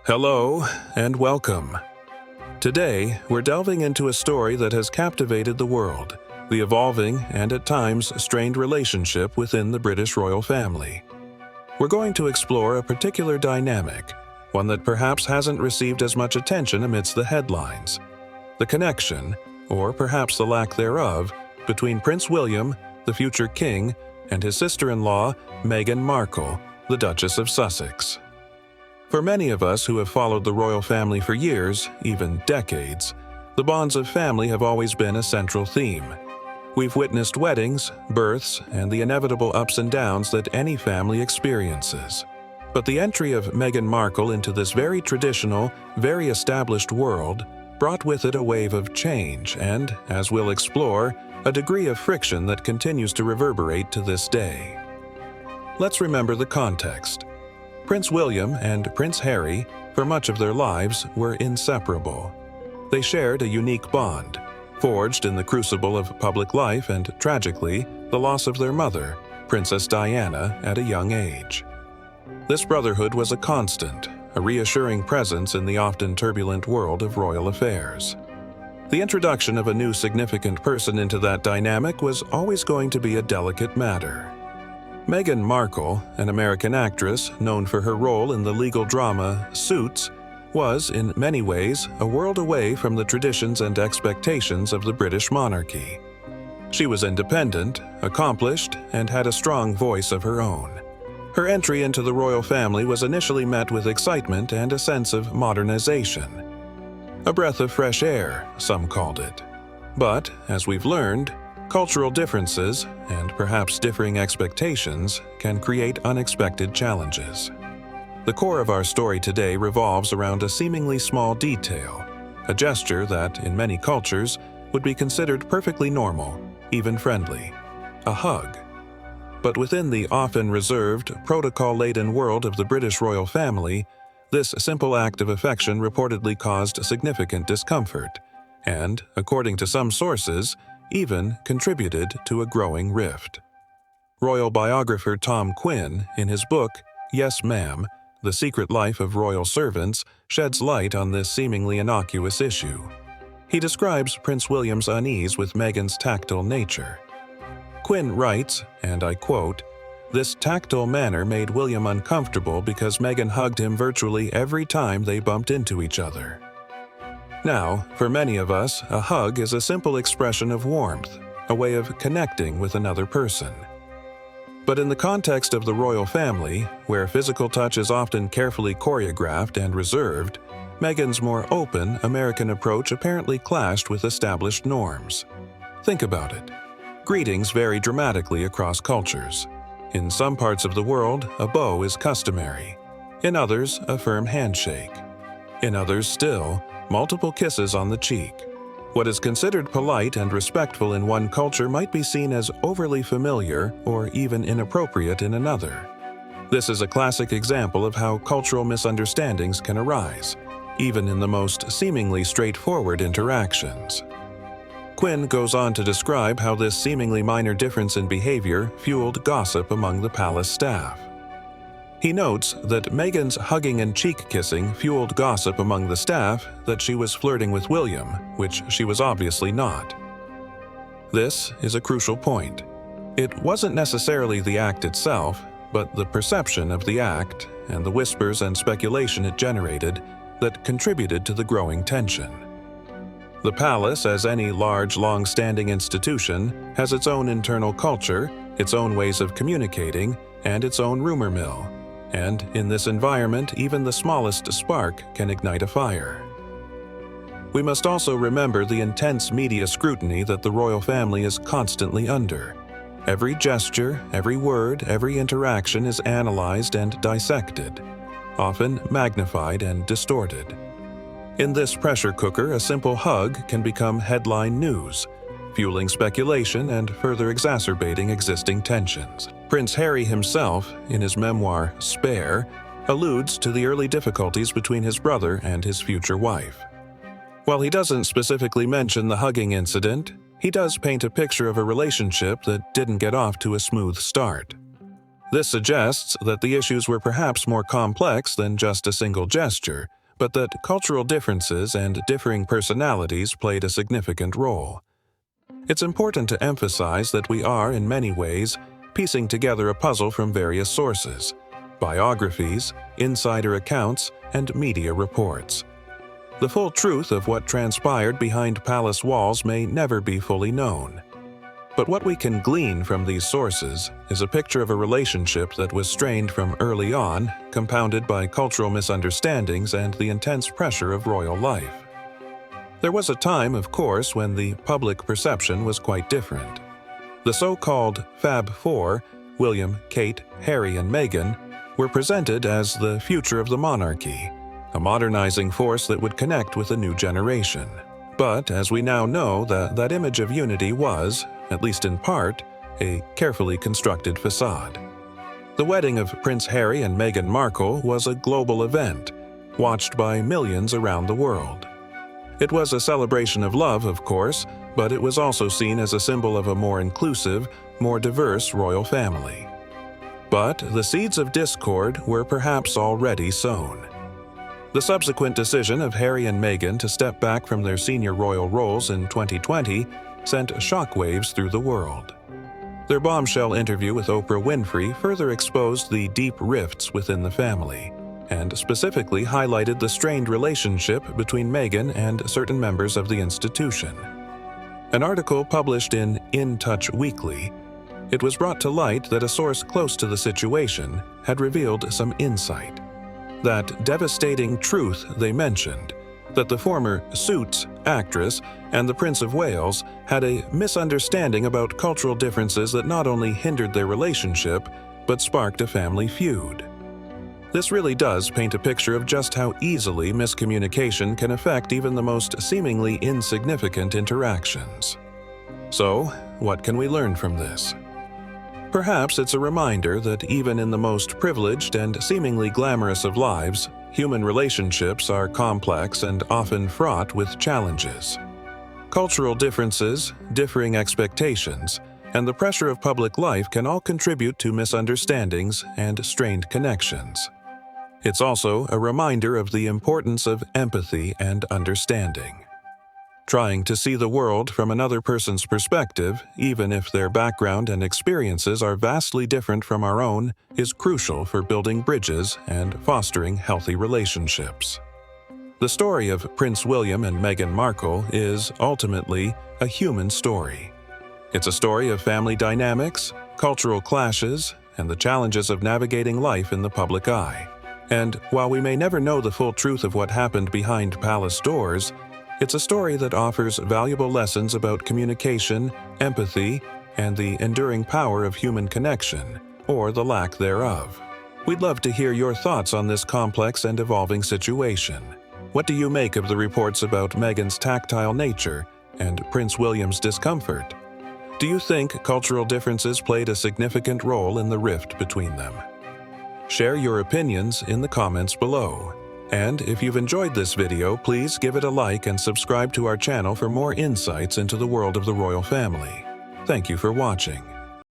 Hello and welcome. Today, we're delving into a story that has captivated the world, the evolving and at times strained relationship within the British royal family. We're going to explore a particular dynamic, one that perhaps hasn't received as much attention amidst the headlines. The connection, or perhaps the lack thereof, between Prince William, the future king, and his sister-in-law, Meghan Markle, the Duchess of Sussex. For many of us who have followed the royal family for years, even decades, the bonds of family have always been a central theme. We've witnessed weddings, births, and the inevitable ups and downs that any family experiences. But the entry of Meghan Markle into this very traditional, very established world brought with it a wave of change and, as we'll explore, a degree of friction that continues to reverberate to this day. Let's remember the context. Prince William and Prince Harry, for much of their lives, were inseparable. They shared a unique bond, forged in the crucible of public life and, tragically, the loss of their mother, Princess Diana, at a young age. This brotherhood was a constant, a reassuring presence in the often turbulent world of royal affairs. The introduction of a new significant person into that dynamic was always going to be a delicate matter. Meghan Markle, an American actress known for her role in the legal drama Suits, was, in many ways, a world away from the traditions and expectations of the British monarchy. She was independent, accomplished, and had a strong voice of her own. Her entry into the royal family was initially met with excitement and a sense of modernization. A breath of fresh air, some called it. But, as we've learned, cultural differences, and perhaps differing expectations, can create unexpected challenges. The core of our story today revolves around a seemingly small detail, a gesture that, in many cultures, would be considered perfectly normal, even friendly: a hug. But within the often reserved, protocol-laden world of the British royal family, this simple act of affection reportedly caused significant discomfort, and, according to some sources, even contributed to a growing rift. Royal biographer Tom Quinn, in his book, Yes, Ma'am, The Secret Life of Royal Servants, sheds light on this seemingly innocuous issue. He describes Prince William's unease with Meghan's tactile nature. Quinn writes, and I quote, "This tactile manner made William uncomfortable because Meghan hugged him virtually every time they bumped into each other." Now, for many of us, a hug is a simple expression of warmth, a way of connecting with another person. But in the context of the royal family, where physical touch is often carefully choreographed and reserved, Meghan's more open American approach apparently clashed with established norms. Think about it. Greetings vary dramatically across cultures. In some parts of the world, a bow is customary. In others, a firm handshake. In others still, multiple kisses on the cheek. What is considered polite and respectful in one culture might be seen as overly familiar or even inappropriate in another. This is a classic example of how cultural misunderstandings can arise, even in the most seemingly straightforward interactions. Quinn goes on to describe how this seemingly minor difference in behavior fueled gossip among the palace staff. He notes that Meghan's hugging and cheek-kissing fueled gossip among the staff that she was flirting with William, which she was obviously not. This is a crucial point. It wasn't necessarily the act itself, but the perception of the act and the whispers and speculation it generated that contributed to the growing tension. The palace, as any large, long-standing institution, has its own internal culture, its own ways of communicating, and its own rumor mill. And in this environment, even the smallest spark can ignite a fire. We must also remember the intense media scrutiny that the royal family is constantly under. Every gesture, every word, every interaction is analyzed and dissected, often magnified and distorted. In this pressure cooker, a simple hug can become headline news, fueling speculation and further exacerbating existing tensions. Prince Harry himself, in his memoir Spare, alludes to the early difficulties between his brother and his future wife. While he doesn't specifically mention the hugging incident, he does paint a picture of a relationship that didn't get off to a smooth start. This suggests that the issues were perhaps more complex than just a single gesture, but that cultural differences and differing personalities played a significant role. It's important to emphasize that we are, in many ways, piecing together a puzzle from various sources: biographies, insider accounts, and media reports. The full truth of what transpired behind palace walls may never be fully known. But what we can glean from these sources is a picture of a relationship that was strained from early on, compounded by cultural misunderstandings and the intense pressure of royal life. There was a time, of course, when the public perception was quite different. The so-called Fab Four, William, Kate, Harry, and Meghan, were presented as the future of the monarchy, a modernizing force that would connect with a new generation. But as we now know, that image of unity was, at least in part, a carefully constructed facade. The wedding of Prince Harry and Meghan Markle was a global event, watched by millions around the world. It was a celebration of love, of course, but it was also seen as a symbol of a more inclusive, more diverse royal family. But the seeds of discord were perhaps already sown. The subsequent decision of Harry and Meghan to step back from their senior royal roles in 2020 sent shockwaves through the world. Their bombshell interview with Oprah Winfrey further exposed the deep rifts within the family, and specifically highlighted the strained relationship between Meghan and certain members of the institution. An article published in Touch Weekly, it was brought to light that a source close to the situation had revealed some insight. That devastating truth they mentioned, that the former Suits actress and the Prince of Wales had a misunderstanding about cultural differences that not only hindered their relationship, but sparked a family feud. This really does paint a picture of just how easily miscommunication can affect even the most seemingly insignificant interactions. So, what can we learn from this? Perhaps it's a reminder that even in the most privileged and seemingly glamorous of lives, human relationships are complex and often fraught with challenges. Cultural differences, differing expectations, and the pressure of public life can all contribute to misunderstandings and strained connections. It's also a reminder of the importance of empathy and understanding. Trying to see the world from another person's perspective, even if their background and experiences are vastly different from our own, is crucial for building bridges and fostering healthy relationships. The story of Prince William and Meghan Markle is, ultimately, a human story. It's a story of family dynamics, cultural clashes, and the challenges of navigating life in the public eye. And while we may never know the full truth of what happened behind palace doors, it's a story that offers valuable lessons about communication, empathy, and the enduring power of human connection, or the lack thereof. We'd love to hear your thoughts on this complex and evolving situation. What do you make of the reports about Meghan's tactile nature and Prince William's discomfort? Do you think cultural differences played a significant role in the rift between them? Share your opinions in the comments below. And if you've enjoyed this video, please give it a like and subscribe to our channel for more insights into the world of the royal family. Thank you for watching.